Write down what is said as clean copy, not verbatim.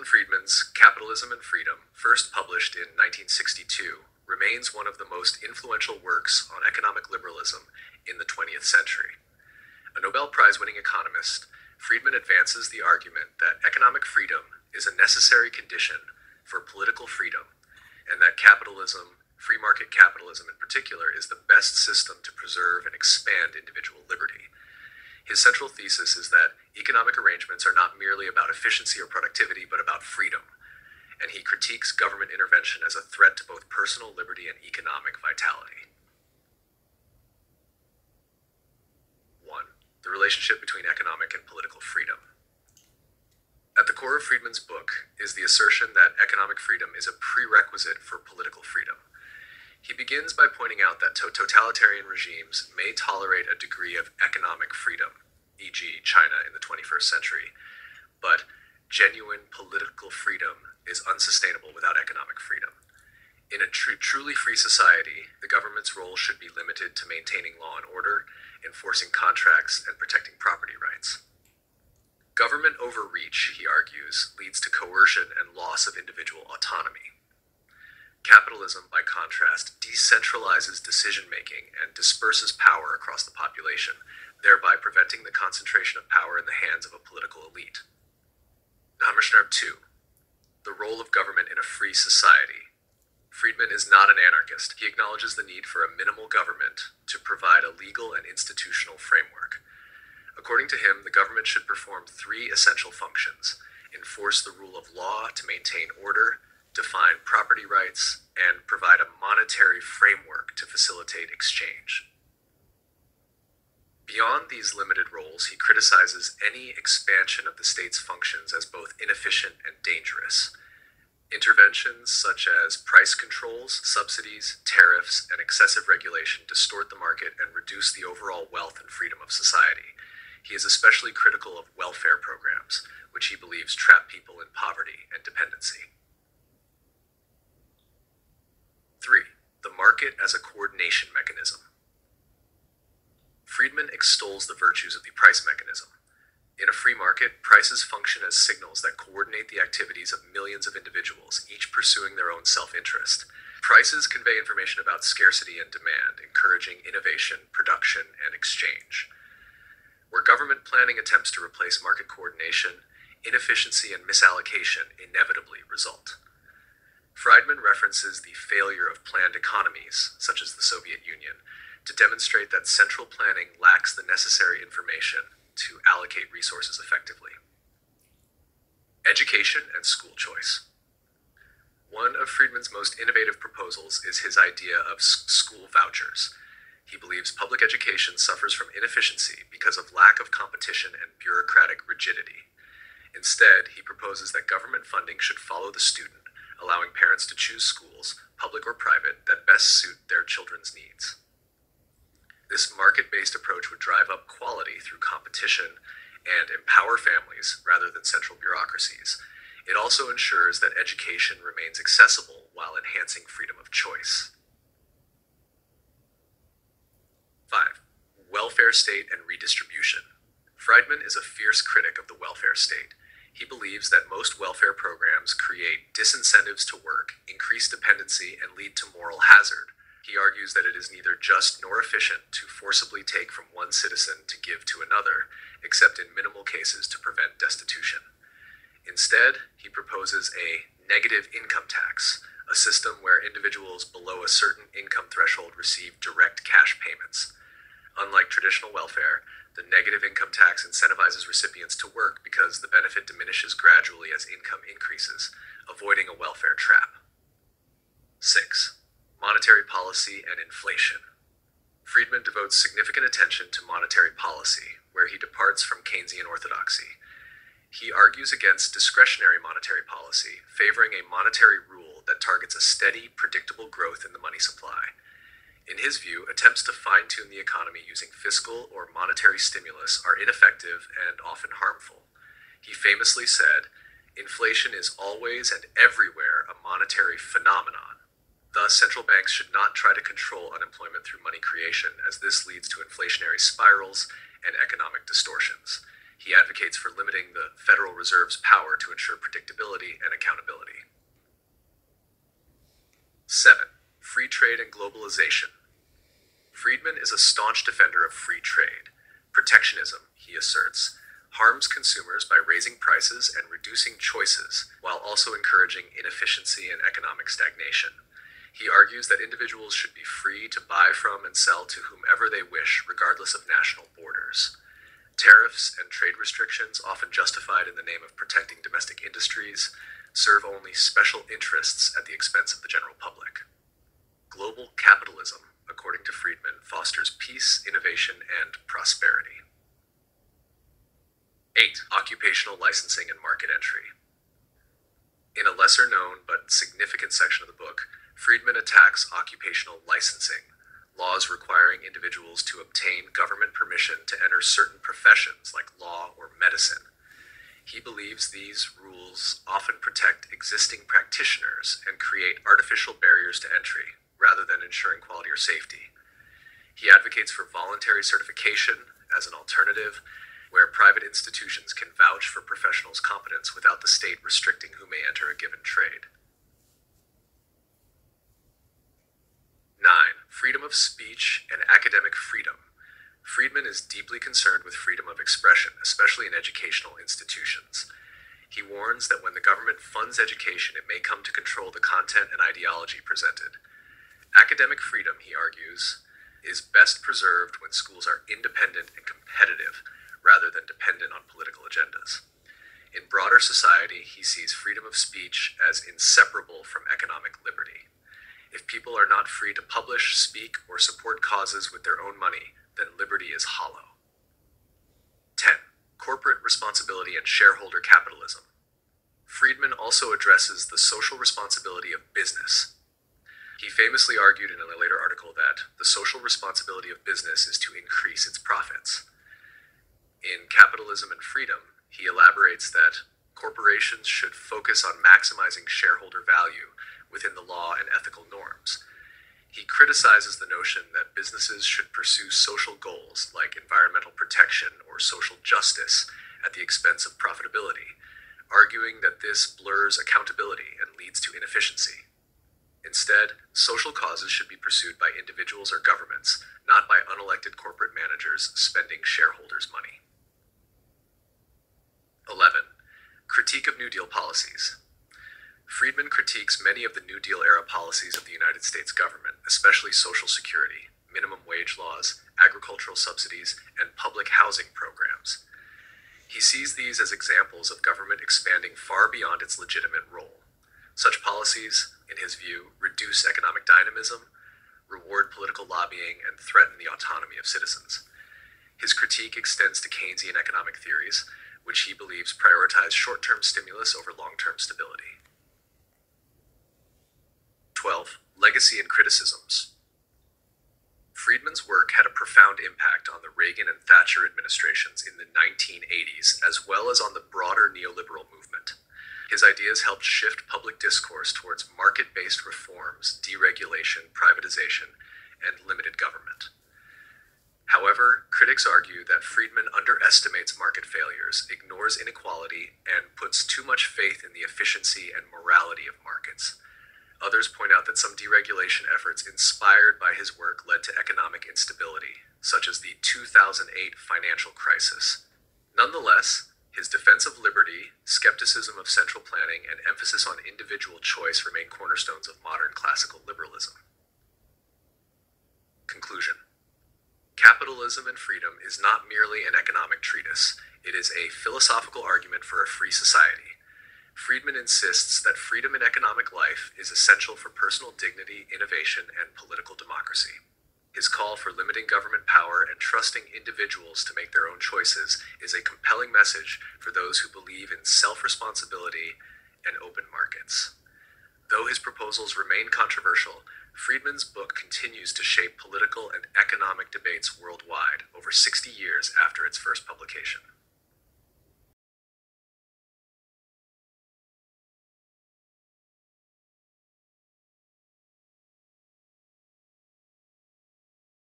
Milton Friedman's Capitalism and Freedom, first published in 1962, remains one of the most influential works on economic liberalism in the 20th century. A Nobel Prize-winning economist, Friedman advances the argument that economic freedom is a necessary condition for political freedom, and that capitalism, free market capitalism in particular, is the best system to preserve and expand individual liberty. His central thesis is that economic arrangements are not merely about efficiency or productivity, but about freedom, and he critiques government intervention as a threat to both personal liberty and economic vitality. 1. The relationship between economic and political freedom. At the core of Friedman's book is the assertion that economic freedom is a prerequisite for political freedom. He begins by pointing out that totalitarian regimes may tolerate a degree of economic freedom, e.g. China in the 21st century, but genuine political freedom is unsustainable without economic freedom. In a truly free society, the government's role should be limited to maintaining law and order, enforcing contracts, and protecting property rights. Government overreach, he argues, leads to coercion and loss of individual autonomy. Capitalism, by contrast, decentralizes decision-making and disperses power across the population, thereby preventing the concentration of power in the hands of a political elite. 2. The role of government in a free society. Friedman is not an anarchist. He acknowledges the need for a minimal government to provide a legal and institutional framework. According to him, the government should perform 3 essential functions: enforce the rule of law to maintain order, define property rights, and provide a monetary framework to facilitate exchange. Beyond these limited roles, he criticizes any expansion of the state's functions as both inefficient and dangerous. Interventions such as price controls, subsidies, tariffs, and excessive regulation distort the market and reduce the overall wealth and freedom of society. He is especially critical of welfare programs, which he believes trap people in poverty and dependency. 3. The market as a coordination mechanism. Friedman extols the virtues of the price mechanism. In a free market, prices function as signals that coordinate the activities of millions of individuals, each pursuing their own self-interest. Prices convey information about scarcity and demand, encouraging innovation, production, and exchange. Where government planning attempts to replace market coordination, inefficiency and misallocation inevitably result. Friedman references the failure of planned economies, such as the Soviet Union, to demonstrate that central planning lacks the necessary information to allocate resources effectively. Education and school choice. One of Friedman's most innovative proposals is his idea of school vouchers. He believes public education suffers from inefficiency because of lack of competition and bureaucratic rigidity. Instead, he proposes that government funding should follow the student, allowing parents to choose schools, public or private, that best suit their children's needs. This market-based approach would drive up quality through competition and empower families rather than central bureaucracies. It also ensures that education remains accessible while enhancing freedom of choice. 5. Welfare state and redistribution. Friedman is a fierce critic of the welfare state. He believes that most welfare programs create disincentives to work, increase dependency, and lead to moral hazard. He argues that it is neither just nor efficient to forcibly take from one citizen to give to another, except in minimal cases to prevent destitution. Instead, he proposes a negative income tax, a system where individuals below a certain income threshold receive direct cash payments. Unlike traditional welfare, the negative income tax incentivizes recipients to work because the benefit diminishes gradually as income increases, avoiding a welfare trap. 6. Monetary policy and inflation. Friedman devotes significant attention to monetary policy, where he departs from Keynesian orthodoxy. He argues against discretionary monetary policy, favoring a monetary rule that targets a steady, predictable growth in the money supply. In his view, attempts to fine-tune the economy using fiscal or monetary stimulus are ineffective and often harmful. He famously said, "Inflation is always and everywhere a monetary phenomenon. Thus, central banks should not try to control unemployment through money creation, as this leads to inflationary spirals and economic distortions." He advocates for limiting the Federal Reserve's power to ensure predictability and accountability. 7. Free trade and globalization. Friedman is a staunch defender of free trade. Protectionism, he asserts, harms consumers by raising prices and reducing choices, while also encouraging inefficiency and economic stagnation. He argues that individuals should be free to buy from and sell to whomever they wish, regardless of national borders. Tariffs and trade restrictions, often justified in the name of protecting domestic industries, serve only special interests at the expense of the general public. Global capitalism, according to Friedman, fosters peace, innovation, and prosperity. 8. Occupational licensing and market entry. In a lesser-known but significant section of the book, Friedman attacks occupational licensing, laws requiring individuals to obtain government permission to enter certain professions like law or medicine. He believes these rules often protect existing practitioners and create artificial barriers to entry, rather than ensuring quality or safety. He advocates for voluntary certification as an alternative, where private institutions can vouch for professionals' competence without the state restricting who may enter a given trade. 9. Freedom of speech and academic freedom. Friedman is deeply concerned with freedom of expression, especially in educational institutions. He warns that when the government funds education, it may come to control the content and ideology presented. Academic freedom, he argues, is best preserved when schools are independent and competitive, rather than dependent on political agendas. In broader society, he sees freedom of speech as inseparable from economic liberty. If people are not free to publish, speak, or support causes with their own money, then liberty is hollow. 10. Corporate responsibility and shareholder capitalism. Friedman also addresses the social responsibility of business. He famously argued in a later article that the social responsibility of business is to increase its profits. In Capitalism and Freedom, he elaborates that corporations should focus on maximizing shareholder value within the law and ethical norms. He criticizes the notion that businesses should pursue social goals like environmental protection or social justice at the expense of profitability, arguing that this blurs accountability and leads to inefficiency. Instead, social causes should be pursued by individuals or governments, not by unelected corporate managers spending shareholders' money. 11. Critique of New Deal policies. Friedman critiques many of the New Deal-era policies of the United States government, especially Social Security, minimum wage laws, agricultural subsidies, and public housing programs. He sees these as examples of government expanding far beyond its legitimate role. Such policies, in his view, reduce economic dynamism, reward political lobbying, and threaten the autonomy of citizens. His critique extends to Keynesian economic theories, which he believes prioritize short-term stimulus over long-term stability. 12. Legacy and criticisms. Friedman's work had a profound impact on the Reagan and Thatcher administrations in the 1980s, as well as on the broader neoliberal movement. His ideas helped shift public discourse towards market-based reforms, deregulation, privatization, and limited government. However, critics argue that Friedman underestimates market failures, ignores inequality, and puts too much faith in the efficiency and morality of markets. Others point out that some deregulation efforts inspired by his work led to economic instability, such as the 2008 financial crisis. Nonetheless, his defense of liberty, skepticism of central planning, and emphasis on individual choice remain cornerstones of modern classical liberalism. Conclusion. Capitalism and Freedom is not merely an economic treatise. It is a philosophical argument for a free society. Friedman insists that freedom in economic life is essential for personal dignity, innovation, and political democracy. His call for limiting government power and trusting individuals to make their own choices is a compelling message for those who believe in self-responsibility and open markets. Though his proposals remain controversial, Friedman's book continues to shape political and economic debates worldwide over 60 years after its first publication.